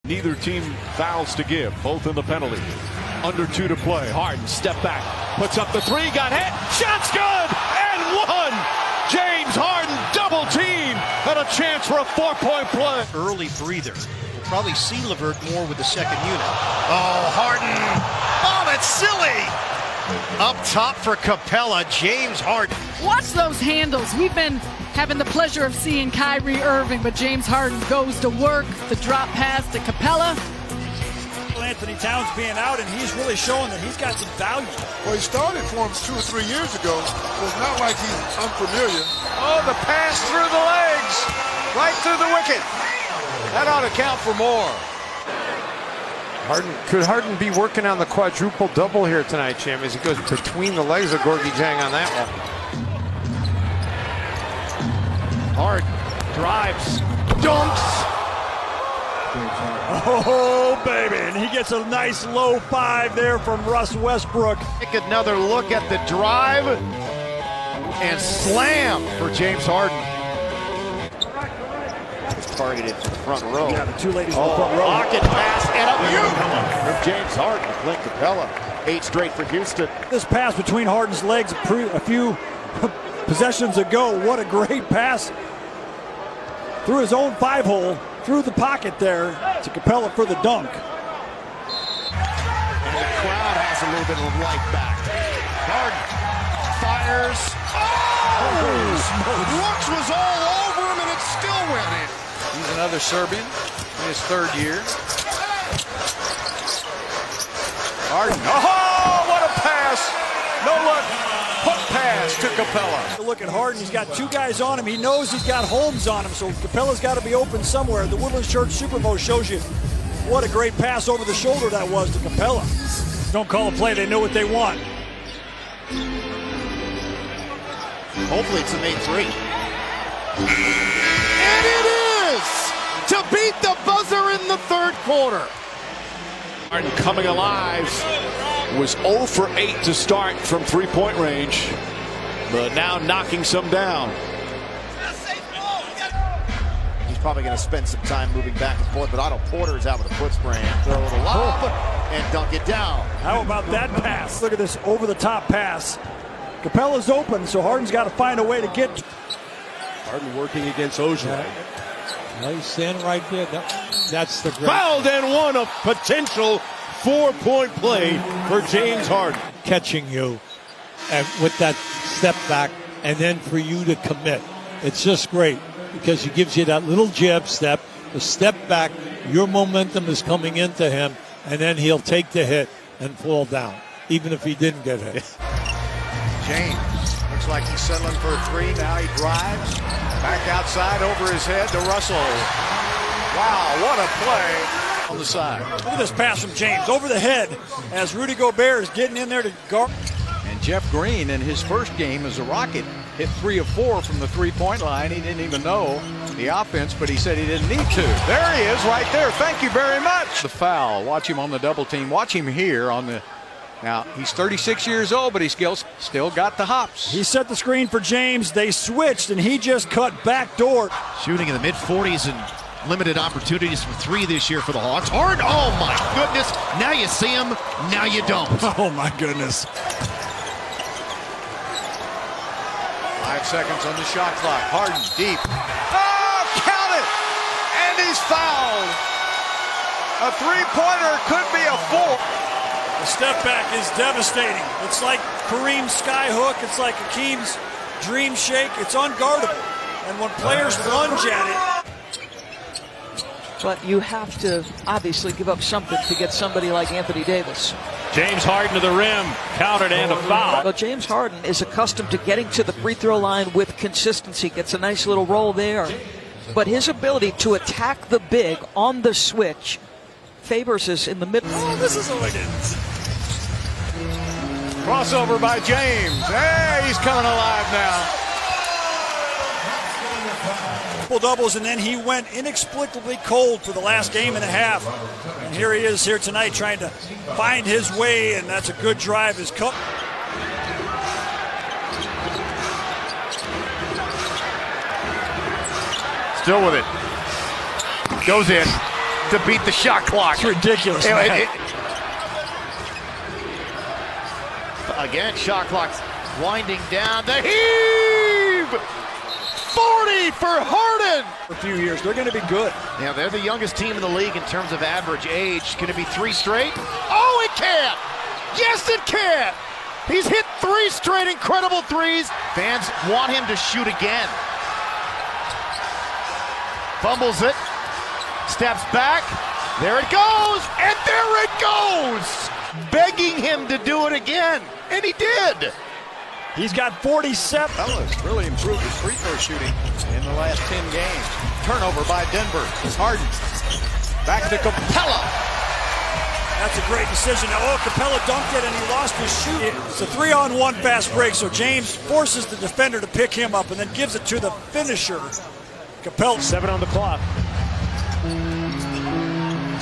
Neither team fouls to give, both in the penalty. Under 2 to play. Harden, step back, puts up the 3, got hit, shot's good, and one! James Harden, double team, and a chance for a 4-point play. Early breather. We'll probably see LeVert more with the second unit. Oh, Harden! Oh, that's silly! Up top for Capella, James Harden. Watch those handles. We've been having the pleasure of seeing Kyrie Irving, but James Harden goes to work. The drop pass to Capella. Anthony Towns being out, and he's really showing that he's got some value. Well, he started for him 2 or 3 years ago, so it's not like he's unfamiliar. Oh, the pass through the legs, right through the wicket. That ought to count for more. Could Harden be working on the quadruple double here tonight, Jim, as he goes between the legs of Gorgie Jang on that one? Harden drives, dunks. Oh, baby, and he gets a nice low 5 there from Russ Westbrook. Take another look at the drive and slam for James Harden. Targeted to the front row. Yeah, the 2 ladies in the front row. Pocket pass and a beauty from James Harden. Clint Capella, 8 straight for Houston. This pass between Harden's legs a few possessions ago. What a great pass through his own 5-hole, through the pocket there to Capella for the dunk. And the crowd has a little bit of life back. Harden fires. Oh! Looks was all over him and it still went in. He's another Serbian in his 3rd year. Harden. Oh, what a pass! No look. Hook pass to Capella. Look at Harden. He's got 2 guys on him. He knows he's got Holmes on him, so Capella's got to be open somewhere. The Woodlands Church Super Bowl shows you what a great pass over the shoulder that was to Capella. Don't call a play. They know what they want. Hopefully it's a made 3. And it is to beat the buzzer in the 3rd quarter. Harden coming alive. Was 0 for 8 to start from 3-point range, but now knocking some down. He's probably going to spend some time moving back and forth, but Otto Porter is out with a foot sprain. Throw the lob and dunk it down. How about that pass? Look at this over-the-top pass. Capella's open, so Harden's got to find a way to get. Harden working against Ojai. He's standing right there. That's the great. Fouled and one, a potential 4-point play for James Harden. Catching you with that step back, and then for you to commit. It's just great because he gives you that little jab step, the step back, your momentum is coming into him, and then he'll take the hit and fall down, even if he didn't get hit. James looks like he's settling for a 3. Now he drives. Back outside over his head to Russell. Wow, what a play. On the side. Look at this pass from James over the head as Rudy Gobert is getting in there to guard. And Jeff Green in his first game as a Rocket hit 3 of 4 from the 3-point line. He didn't even know the offense, but he said he didn't need to. There he is right there. Thank you very much. The foul. Watch him on the double team. Watch him here on the. Now, he's 36 years old, but he still got the hops. He set the screen for James. They switched, and he just cut back door. Shooting in the mid-40s and limited opportunities for 3 this year for the Hawks. Harden, oh my goodness. Now you see him, now you don't. Oh my goodness. 5 seconds on the shot clock. Harden deep. Oh, count it! And he's fouled. A 3-pointer could be a 4. The step back is devastating. It's like Kareem's sky hook. It's like Hakeem's dream shake. It's unguardable. And when players lunge at it. But you have to obviously give up something to get somebody like Anthony Davis. James Harden to the rim. Countered and a foul. Well, James Harden is accustomed to getting to the free throw line with consistency. Gets a nice little roll there. But his ability to attack the big on the switch favors us in the middle. Oh, this is elegant. Crossover by James. Hey, he's coming alive now. Triple doubles, and then he went inexplicably cold for the last game and a half. And here he is here tonight trying to find his way, and that's a good drive. His cup. Still with it. Goes in. to beat the shot clock. It's ridiculous. Again, shot clock's winding down. The heave! 40 for Harden! For a few years, they're going to be good. Now, they're the youngest team in the league in terms of average age. Can it be 3 straight? Oh, it can! Yes, it can! He's hit 3 straight incredible threes. Fans want him to shoot again. Fumbles it. Steps back. There it goes! And there it goes! Begging him to do it again. And he did! He's got 47. Fellas really improved his free throw shooting in the last 10 games. Turnover by Denver. Harden. Back to Capella. That's a great decision. Now, Capella dunked it and he lost his shoot. It's a 3-on-1 fast break, so James forces the defender to pick him up and then gives it to the finisher. Capella. 7 on the clock.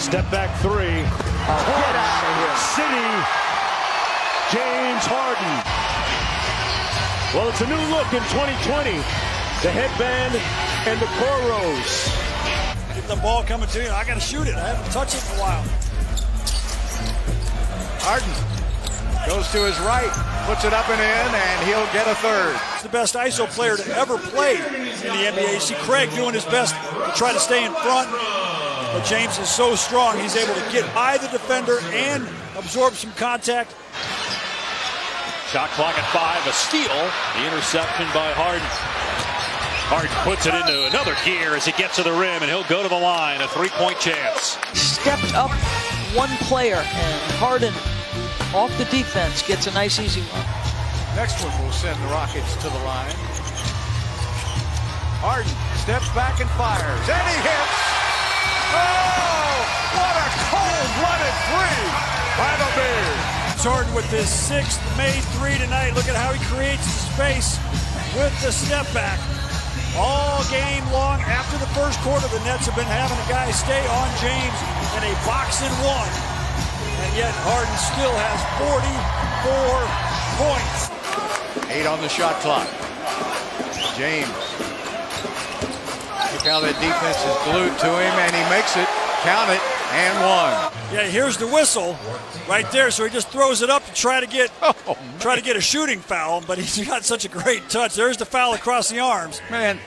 Step back 3. Get out of here. City. James Harden. Well, it's a new look in 2020. The headband and the cornrows. Get the ball coming to you. I got to shoot it. I haven't touched it in a while. Harden goes to his right, puts it up and in, and he'll get a third. He's the best ISO player to ever play in the NBA. You see Craig doing his best to try to stay in front, but James is so strong, he's able to get by the defender and absorb some contact. Shot clock at 5, a steal. The interception by Harden. Harden puts it into another gear as he gets to the rim, and he'll go to the line, a 3-point chance. Stepped up one player, and Harden off the defense gets a nice easy one. Next one will send the Rockets to the line. Harden steps back and fires, and he hits. Oh, what a cold-blooded three by the Bears. Harden with his 6th made 3 tonight. Look at how he creates space with the step back. All game long after the first quarter, the Nets have been having a guy stay on James in a box and 1. And yet Harden still has 44 points. 8 on the shot clock. James. Look how that defense is glued to him, and he makes it. Count it, and 1. Yeah, here's the whistle right there. So he just throws it up to try to get a shooting foul, but he's got such a great touch. There's the foul across the arms. Man,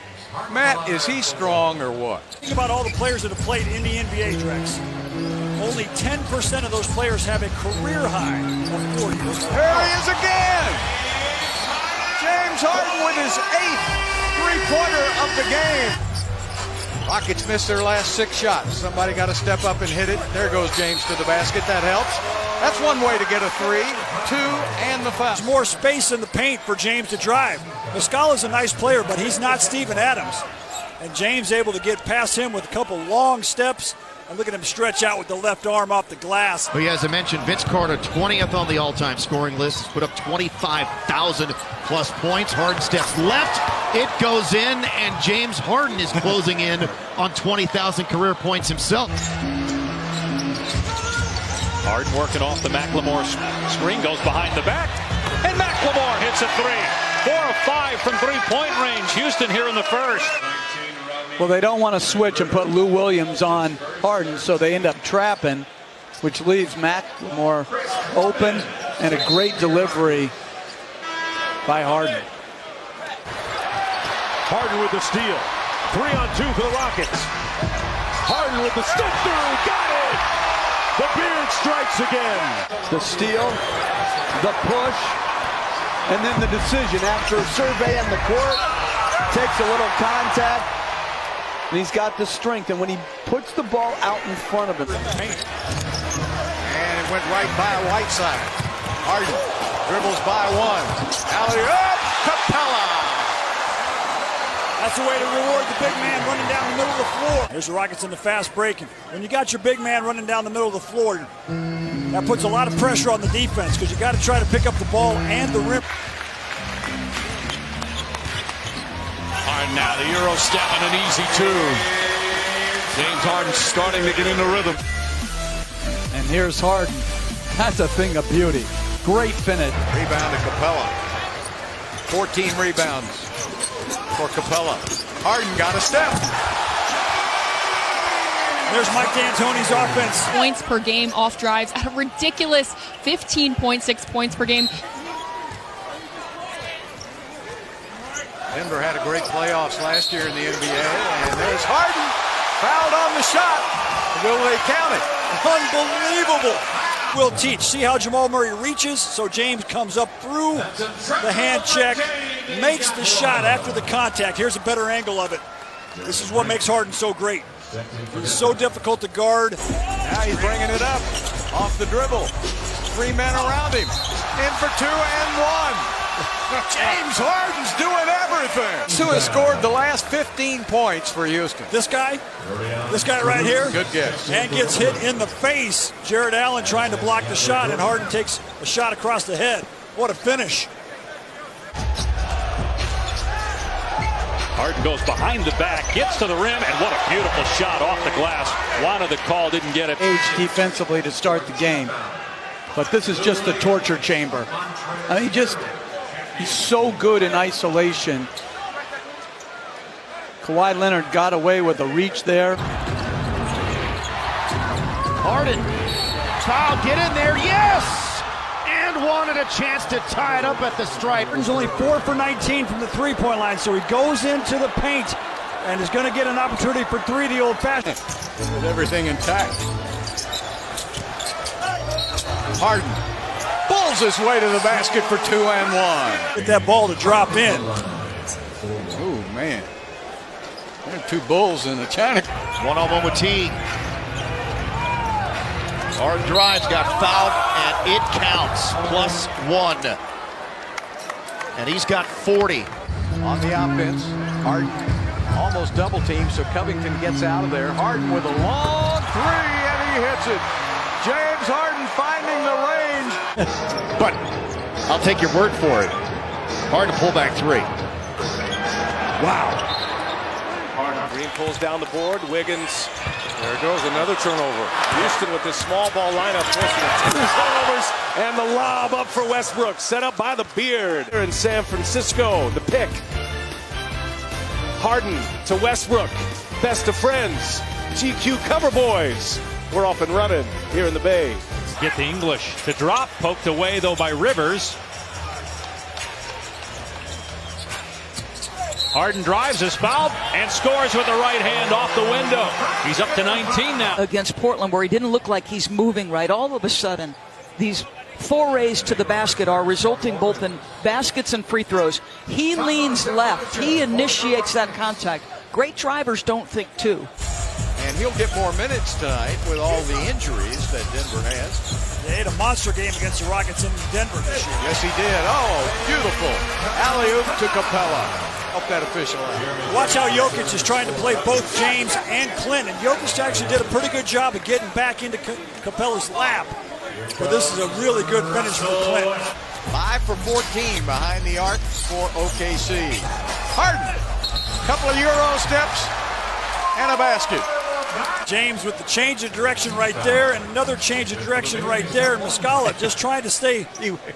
Matt, is he strong or what? Think about all the players that have played in the NBA, Drex. Only 10% of those players have a career high of 40. There he is again! James Harden with his 8th three-pointer of the game. Rockets missed their last 6 shots. Somebody got to step up and hit it. There goes James to the basket. That helps. That's one way to get a 3, 2, and the foul. There's more space in the paint for James to drive. Muscala's a nice player, but he's not Steven Adams. And James able to get past him with a couple long steps. And look at him stretch out with the left arm off the glass. Well, as I mentioned, Vince Carter, 20th on the all-time scoring list. He's put up 25,000 plus points. Harden steps left. It goes in, and James Harden is closing in on 20,000 career points himself. Harden working off the McLemore screen, goes behind the back, and McLemore hits a 3. 4 of 5 from 3-point range. Houston here in the first. Well, they don't want to switch and put Lou Williams on Harden, so they end up trapping, which leaves McLemore open, and a great delivery by Harden. Harden with the steal. 3-on-2 for the Rockets. Harden with the step through. Got it! The Beard strikes again. The steal, the push, and then the decision after a survey on the court, takes a little contact, and he's got the strength. And when he puts the ball out in front of him. And it went right by Whiteside. Harden dribbles by 1. Alley-oop, Capella. That's the way to reward the big man running down the middle of the floor. Here's the Rockets in the fast break. And when you got your big man running down the middle of the floor, that puts a lot of pressure on the defense because you got to try to pick up the ball and the rim. Harden now, the Euro step and an easy 2. James Harden starting to get into rhythm. And here's Harden. That's a thing of beauty. Great finish. Rebound to Capella. 14 rebounds for Capella. Harden got a step. There's Mike D'Antoni's offense. Points per game off drives at a ridiculous 15.6 points per game. Denver had a great playoffs last year in the NBA, and there's Harden fouled on the shot. Will they count it? Unbelievable. Will teach. See how Jamal Murray reaches? So James comes up through the hand check, makes the shot after the contact. Here's a better angle of it. This is what makes Harden so great. He's so difficult to guard. Now he's bringing it up off the dribble. 3 men around him. In for 2 and 1. James Harden's doing everything. Who has scored the last 15 points for Houston? This guy right here. Good guess. And gets hit in the face. Jared Allen trying to block the shot, and Harden takes a shot across the head. What a finish. Harden goes behind the back, gets to the rim, and what a beautiful shot off the glass. Wanted the call, didn't get it. Age defensively to start the game. But this is just the torture chamber. I mean, he's so good in isolation. Kawhi Leonard got away with a reach there. Harden, foul, get in there, yes! And wanted a chance to tie it up at the stripe. Harden's only 4 for 19 from the three-point line, so he goes into the paint and is going to get an opportunity for 3 the old-fashioned. With everything intact. Harden pulls his way to the basket for 2 and 1. Get that ball to drop in. Oh, man. There are 2 Bulls in the channel. One-on-one with T. Harden drives, got fouled, and it counts. +1. And he's got 40. On the offense, Harden almost double teamed, so Covington gets out of there. Harden with a long 3, and he hits it. James Harden finding the range. But I'll take your word for it. Hard to pull back 3. Wow. Green pulls down the board. Wiggins. There goes another turnover. Houston with this small ball lineup forcing 2 turnovers, and the lob up for Westbrook, set up by the Beard. In San Francisco, the pick. Harden to Westbrook. Best of friends. GQ cover boys. We're off and running here in the Bay. Get the English to drop. Poked away, though, by Rivers. Harden drives, is fouled, and scores with the right hand off the window. He's up to 19 now. Against Portland, where he didn't look like he's moving right, all of a sudden, these forays to the basket are resulting both in baskets and free throws. He leans left. He initiates that contact. Great drivers don't think too. And he'll get more minutes tonight with all the injuries that Denver has. They had a monster game against the Rockets in Denver this year. Yes, he did. Oh, beautiful. Alley-oop to Capella. Help that official out. Watch how Jokic is trying to play both James and Clint. And Jokic actually did a pretty good job of getting back into Capella's lap. But this is a really good finish for Clint. 5 for 14 behind the arc for OKC. Harden. Couple of Euro steps and a basket. James with the change of direction right there, and another change of direction right there. And Muscala just trying to stay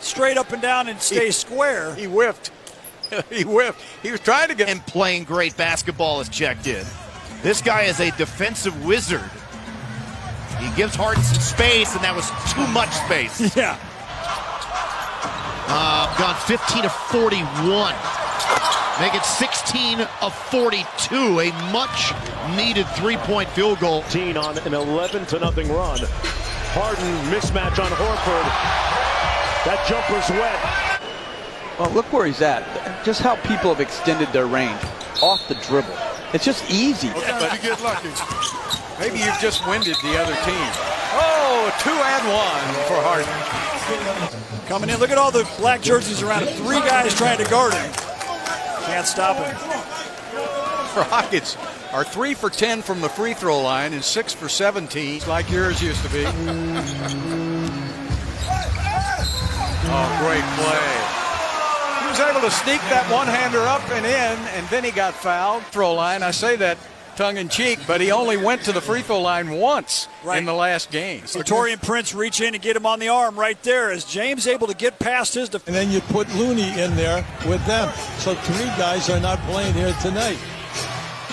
straight up and down and stay square. He whiffed. He whiffed. He was trying to get... And playing great basketball is checked in. This guy is a defensive wizard. He gives Harden some space, and that was too much space. Yeah. Gone 15 of 41. Make it 16 of 42. A much-needed three-point field goal. On an 11-0 run. Harden mismatch on Horford. That jumper's wet. Well, look where he's at. Just how people have extended their range off the dribble. It's just easy. But you get lucky. Maybe you've just winded the other team. Oh, 2 and 1 for Harden. Coming in. Look at all the black jerseys around him. 3 guys trying to guard him. Can't stop him. Rockets are 3 for 10 from the free throw line and 6 for 17, like yours used to be. Oh, great play. He was able to sneak that one-hander up and in, and then he got fouled. Throw line, I say that tongue-in-cheek, but he only went to the free throw line once in the last game. So Torian Prince reach in and get him on the arm right there as James able to get past his defense. And then you put Looney in there with them. So 3 guys are not playing here tonight.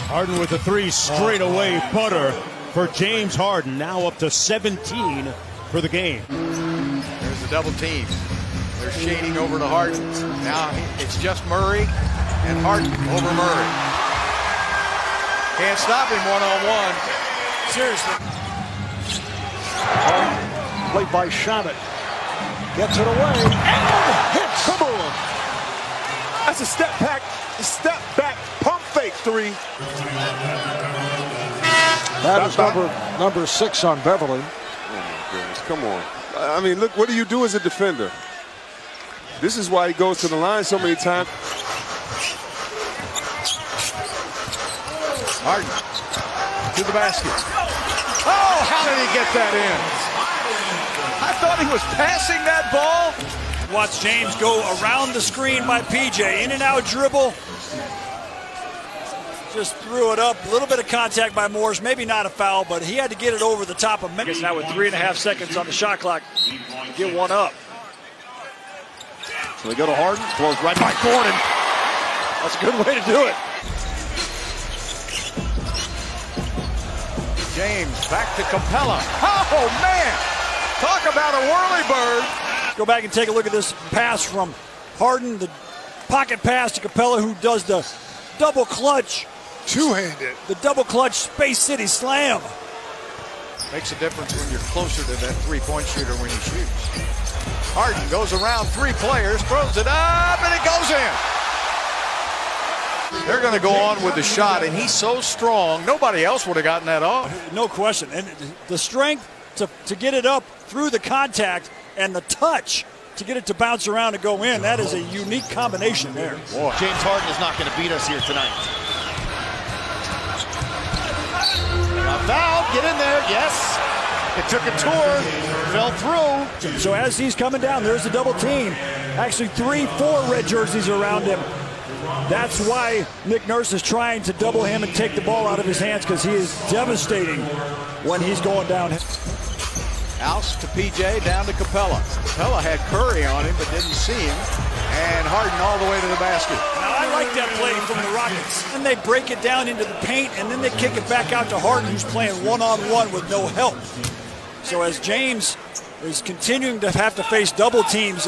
Harden with a 3 straight away putter for James Harden, now up to 17 for the game. There's the double team. They're shading over to Harden. Now it's just Murray and Harden over Murray. Can't stop him one-on-one. Seriously. Played by Shabbat. Gets it away and hits. Come on. That's a step back pump fake three. That is number 6 on Beverly. Oh my goodness, come on. I mean, look, what do you do as a defender? This is why he goes to the line so many times. Harden to the basket. Oh, how did he get that in? I thought he was passing that ball. Watch James go around the screen by PJ. In and out dribble. Just threw it up. A little bit of contact by Morris. Maybe not a foul, but he had to get it over the top of Memphis. Now with 3.5 seconds on the shot clock, get one up. So they go to Harden. Throws right by Gordon. That's a good way to do it. James back to Capella. Oh, man. Talk about a whirly bird. Go back and take a look at this pass from Harden. The pocket pass to Capella, who does the double clutch. Two-handed. The double clutch Space City slam. Makes a difference when you're closer to that three-point shooter when he shoots. Harden goes around 3 players, throws it up, and it goes in. They're going to go on with the shot, and he's so strong, nobody else would have gotten that off. No question. And the strength to get it up through the contact and the touch to get it to bounce around and go in, that is a unique combination there. Boy. James Harden is not going to beat us here tonight. Got fouled, get in there, yes. It took a tour, fell through. So as he's coming down, there's a double team. Actually 3-4 red jerseys around him. That's why Nick Nurse is trying to double him and take the ball out of his hands, because he is devastating when he's going down. House to PJ, down to Capella. Capella had Curry on him, but didn't see him. And Harden all the way to the basket. Now, I like that play from the Rockets. And they break it down into the paint, and then they kick it back out to Harden, who's playing one-on-one with no help. So as James is continuing to have to face double teams.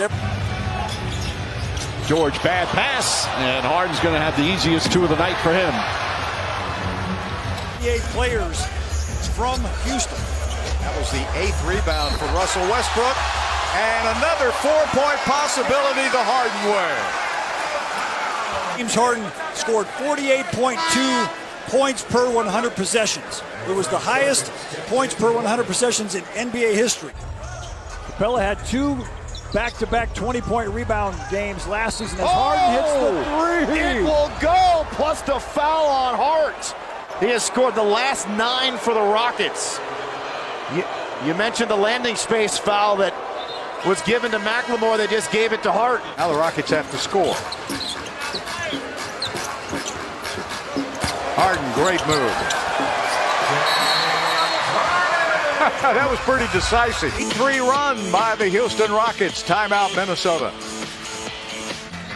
George, bad pass, and Harden's going to have the easiest 2 of the night for him. 8 players from Houston. That was the 8th rebound for Russell Westbrook. And another 4-point possibility the Harden way. James Harden scored 48.2 points per 100 possessions. It was the highest points per 100 possessions in NBA history. Capella had 2 back-to-back 20-point rebound games last season as Harden hits the 3. It will go, plus the foul on Hart. He has scored the last 9 for the Rockets. You mentioned the landing space foul that was given to McLemore. They just gave it to Hart. Now the Rockets have to score. Harden, great move. That was pretty decisive. 3 run by the Houston Rockets. Timeout, Minnesota.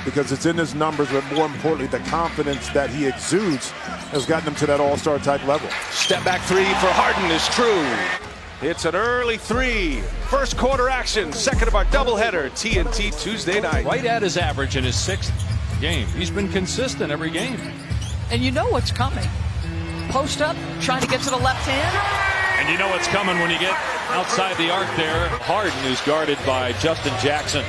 Because it's in his numbers, but more importantly, the confidence that he exudes has gotten him to that all-star type level. Step back 3 for Harden is true. It's an early 3. First quarter action, second of our doubleheader, TNT Tuesday night. Right at his average in his 6th game. He's been consistent every game. And you know what's coming. Post up, trying to get to the left hand. And you know what's coming when you get outside the arc there. Harden is guarded by Justin Jackson.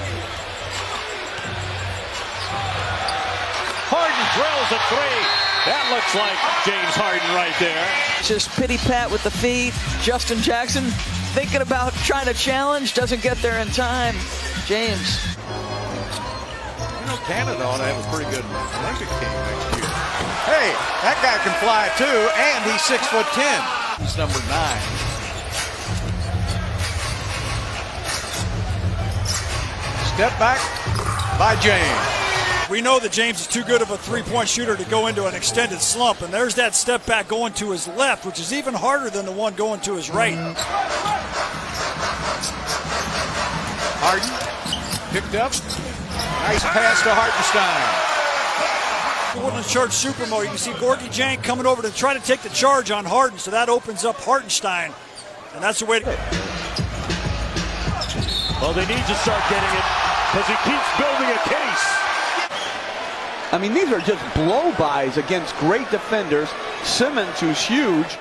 Harden drills a 3. That looks like James Harden right there. Just pity-pat with the feet. Justin Jackson thinking about trying to challenge, doesn't get there in time. James. You know, Canada ought to have a pretty good Olympic team next year. Hey, that guy can fly too, and he's 6'10". He's number 9. Step back by James. We know that James is too good of a three-point shooter to go into an extended slump, and there's that step back going to his left, which is even harder than the one going to his right. Harden picked up. Nice pass to Hartenstein. The Woodland Church Supermo. You can see Gorgie Jank coming over to try to take the charge on Harden, so that opens up Hartenstein. And that's the way to... Well, they need to start getting it because he keeps building a case. I mean, these are just blow-bys against great defenders. Simmons, who's huge.